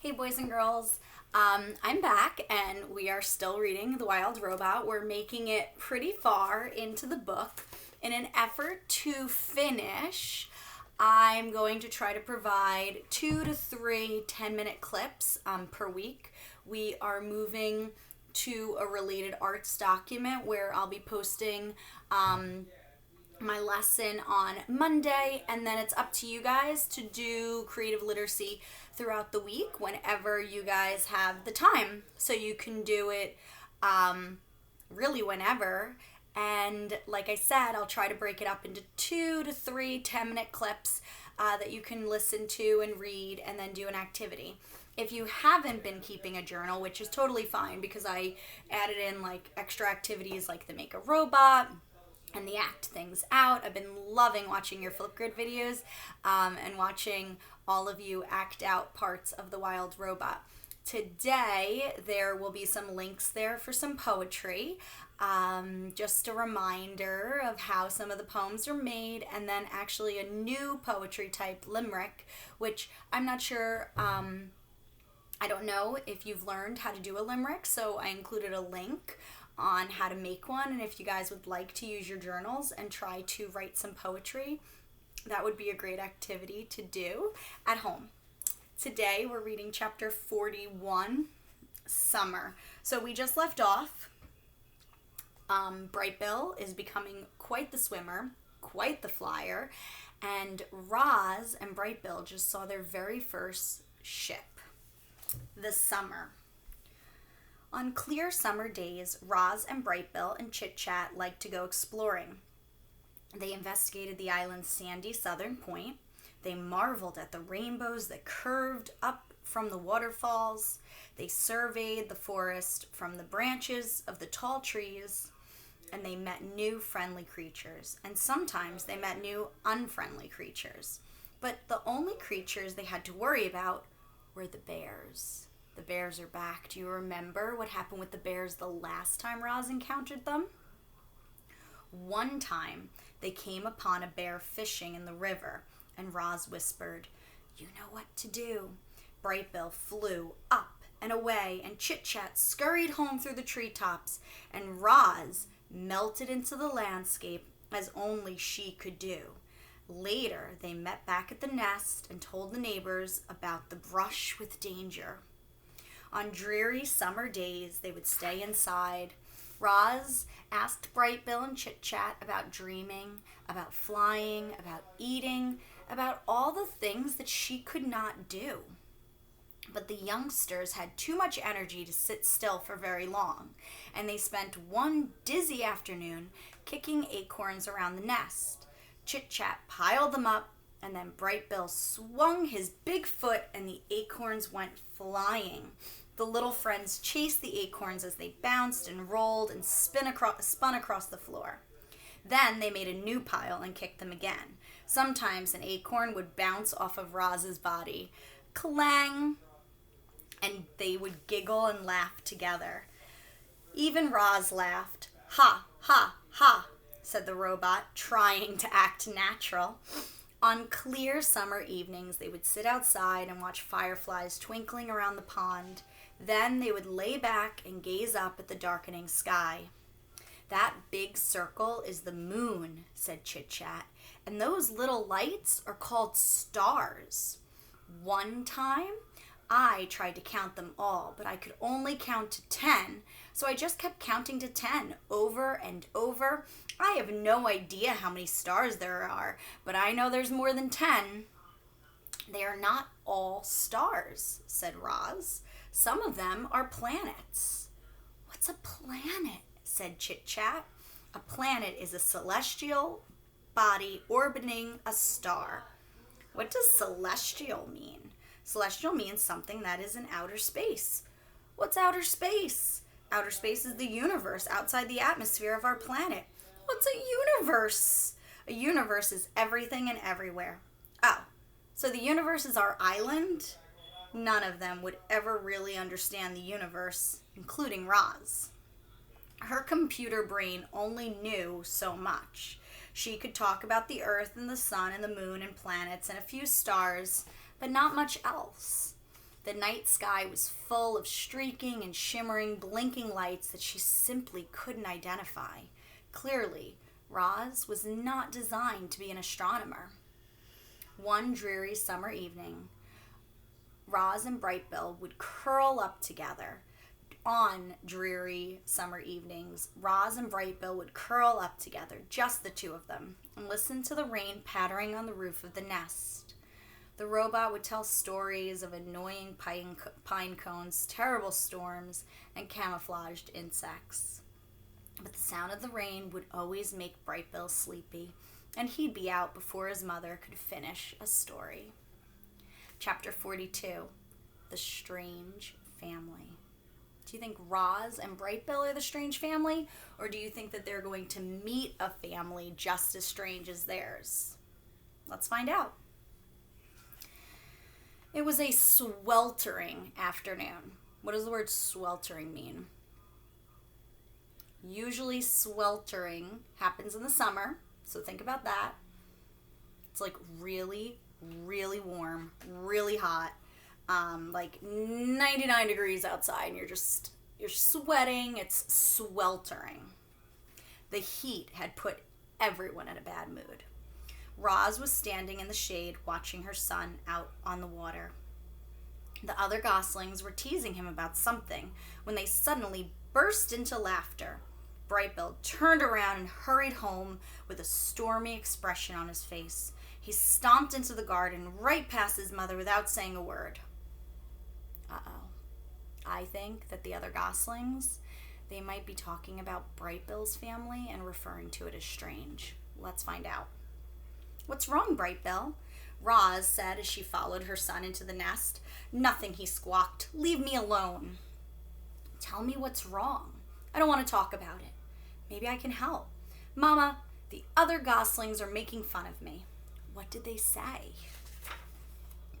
Hey, boys and girls. I'm back, and we are still reading The Wild Robot. We're making it pretty far into the book. In an effort to finish, I'm going to try to provide 2 to 3 10-minute clips per week. We are moving to a related arts document where I'll be posting my lesson on Monday, and then it's up to you guys to do creative literacy throughout the week whenever you guys have the time. So you can do it really whenever. And like I said, I'll try to break it up into 2 to 3 10-minute clips that you can listen to and read and then do an activity. If you haven't been keeping a journal, which is totally fine because I added in like extra activities like the Make a Robot and the Act Things Out. I've been loving watching your Flipgrid videos and watching all of you act out parts of The Wild Robot. Today, there will be some links there for some poetry, just a reminder of how some of the poems are made, and then actually a new poetry type, limerick, which I'm not sure, I don't know if you've learned how to do a limerick, so I included a link on how to make one, and if you guys would like to use your journals and try to write some poetry, that would be a great activity to do at home. Today we're reading chapter 41, Summer. So we just left off. Bright Bill is becoming quite the swimmer, quite the flyer, and Roz and Bright Bill just saw their very first ship, the Summer. On clear summer days, Roz and Bright Bill and Chit Chat liked to go exploring. They investigated the island's sandy southern point. They marveled at the rainbows that curved up from the waterfalls. They surveyed the forest from the branches of the tall trees, and they met new friendly creatures. And sometimes they met new unfriendly creatures. But the only creatures they had to worry about were the bears. The bears are back. Do you remember what happened with the bears the last time Roz encountered them? One time, they came upon a bear fishing in the river, and Roz whispered, "You know what to do." Bright Bill flew up and away, and Chit Chat scurried home through the treetops, and Roz melted into the landscape as only she could do. Later, they met back at the nest and told the neighbors about the brush with danger. On dreary summer days, they would stay inside. Roz asked Bright Bill and Chit Chat about dreaming, about flying, about eating, about all the things that she could not do. But the youngsters had too much energy to sit still for very long, and they spent one dizzy afternoon kicking acorns around the nest. Chit Chat piled them up, and then Bright Bill swung his big foot and the acorns went flying. The little friends chased the acorns as they bounced and rolled and spun across the floor. Then they made a new pile and kicked them again. Sometimes an acorn would bounce off of Roz's body. Clang! And they would giggle and laugh together. Even Roz laughed. "Ha, ha, ha," said the robot, trying to act natural. On clear summer evenings, they would sit outside and watch fireflies twinkling around the pond. Then they would lay back and gaze up at the darkening sky. "That big circle is the moon," said Chit Chat, "and those little lights are called stars. One time, I tried to count them all, but I could only count to 10, so I just kept counting to 10 over and over. I have no idea how many stars there are, but I know there's more than 10. "They are not all stars," said Roz. "Some of them are planets." "What's a planet?" said Chit Chat. "A planet is a celestial body orbiting a star." "What does celestial mean?" "Celestial means something that is in outer space." "What's outer space?" "Outer space is the universe outside the atmosphere of our planet." "What's a universe?" "A universe is everything and everywhere." "Oh, so the universe is our island?" None of them would ever really understand the universe, including Roz. Her computer brain only knew so much. She could talk about the earth and the sun and the moon and planets and a few stars, but not much else. The night sky was full of streaking and shimmering, blinking lights that she simply couldn't identify. Clearly, Roz was not designed to be an astronomer. One dreary summer evening, Roz and Brightbill would curl up together. On dreary summer evenings, Roz and Brightbill would curl up together, just the two of them, and listen to the rain pattering on the roof of the nest. The robot would tell stories of annoying pine cones, terrible storms, and camouflaged insects. But the sound of the rain would always make Brightbill sleepy, and he'd be out before his mother could finish a story. Chapter 42, The Strange Family. Do you think Roz and Brightbill are the strange family, or do you think that they're going to meet a family just as strange as theirs? Let's find out. It was a sweltering afternoon. What does the word sweltering mean? Usually sweltering happens in the summer, so think about that. It's like really, really warm, really hot. Like 99 degrees outside and you're sweating. It's sweltering. The heat had put everyone in a bad mood. Roz was standing in the shade watching her son out on the water. The other goslings were teasing him about something when they suddenly burst into laughter. Brightbill turned around and hurried home with a stormy expression on his face. He stomped into the garden right past his mother without saying a word. Uh-oh. I think that the other goslings, they might be talking about Brightbill's family and referring to it as strange. Let's find out. What's wrong, Brightbill? Roz said as she followed her son into the nest. Nothing, he squawked. Leave me alone. Tell me what's wrong. I don't want to talk about it. Maybe I can help. Mama, the other goslings are making fun of me. What did they say?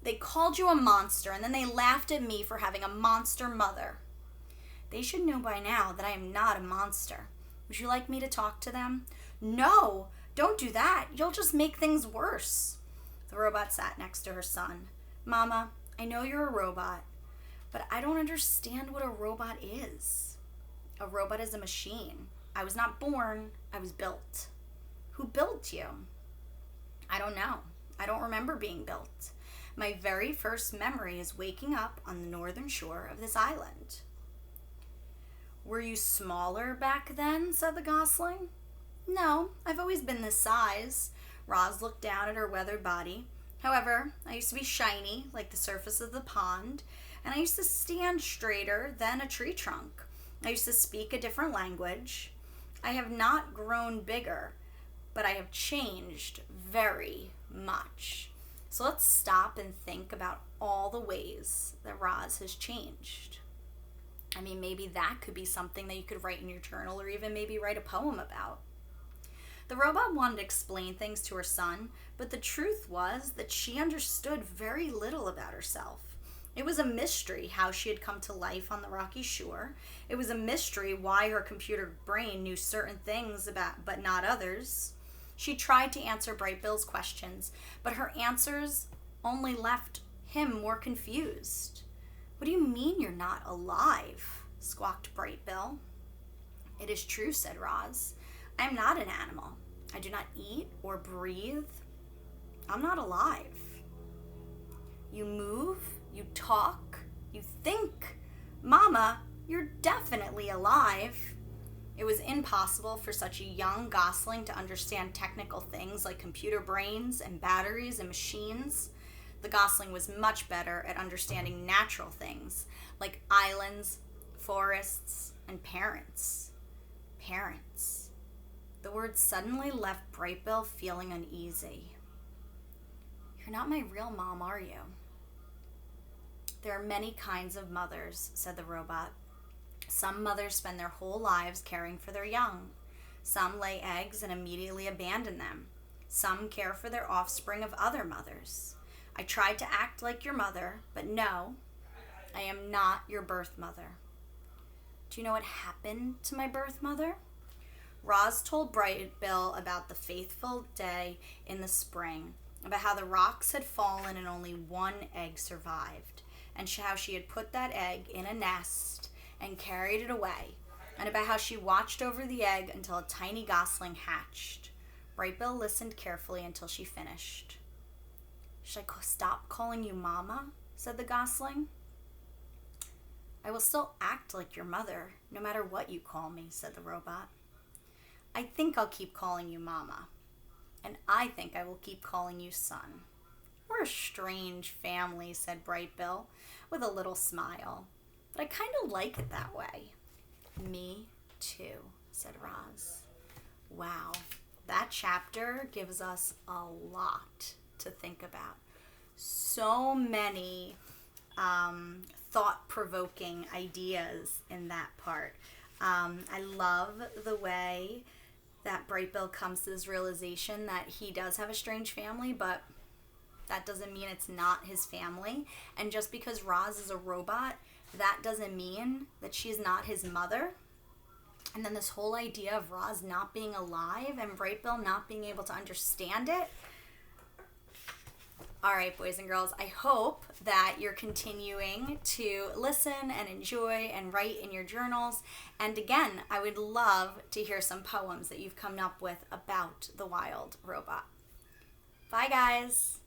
They called you a monster, and then they laughed at me for having a monster mother. They should know by now that I am not a monster. Would you like me to talk to them? No, don't do that. You'll just make things worse. The robot sat next to her son. Mama, I know you're a robot, but I don't understand what a robot is. A robot is a machine. I was not born, I was built. Who built you? I don't know. I don't remember being built. My very first memory is waking up on the northern shore of this island. Were you smaller back then? Said the gosling. No, I've always been this size. Roz looked down at her weathered body. However, I used to be shiny, like the surface of the pond, and I used to stand straighter than a tree trunk. I used to speak a different language. I have not grown bigger, but I have changed very much. So let's stop and think about all the ways that Roz has changed. I mean, maybe that could be something that you could write in your journal or even maybe write a poem about. The robot wanted to explain things to her son, but the truth was that she understood very little about herself. It was a mystery how she had come to life on the rocky shore. It was a mystery why her computer brain knew certain things about, but not others. She tried to answer Brightbill's questions, but her answers only left him more confused. What do you mean you're not alive? Squawked Brightbill. It is true, said Roz. I am not an animal. I do not eat or breathe. I'm not alive. You move, you talk, you think. Mama, you're definitely alive. It was impossible for such a young gosling to understand technical things like computer brains and batteries and machines. The gosling was much better at understanding natural things like islands, forests, and parents. Parents. The word suddenly left Brightbill feeling uneasy. You're not my real mom, are you? There are many kinds of mothers, said the robot. Some mothers spend their whole lives caring for their young. Some lay eggs and immediately abandon them. Some care for their offspring of other mothers. I tried to act like your mother, but no, I am not your birth mother. Do you know what happened to my birth mother? Roz told Brightbill about the faithful day in the spring, about how the rocks had fallen and only one egg survived, and how she had put that egg in a nest and carried it away, and about how she watched over the egg until a tiny gosling hatched. Brightbill listened carefully until she finished. "Should I stop calling you Mama?" said the gosling. "I will still act like your mother, no matter what you call me," said the robot. "I think I'll keep calling you Mama. And I think I will keep calling you Son." "We're a strange family," said Brightbill, with a little smile. "But I kind of like it that way." "Me too," said Roz. Wow, that chapter gives us a lot to think about. So many thought-provoking ideas in that part. I love the way that Brightbill comes to this realization that he does have a strange family, but that doesn't mean it's not his family. And just because Roz is a robot, that doesn't mean that she's not his mother. And then this whole idea of Roz not being alive and Brightbill not being able to understand it. All right, boys and girls, I hope that you're continuing to listen and enjoy and write in your journals. And again, I would love to hear some poems that you've come up with about the wild robot. Bye, guys.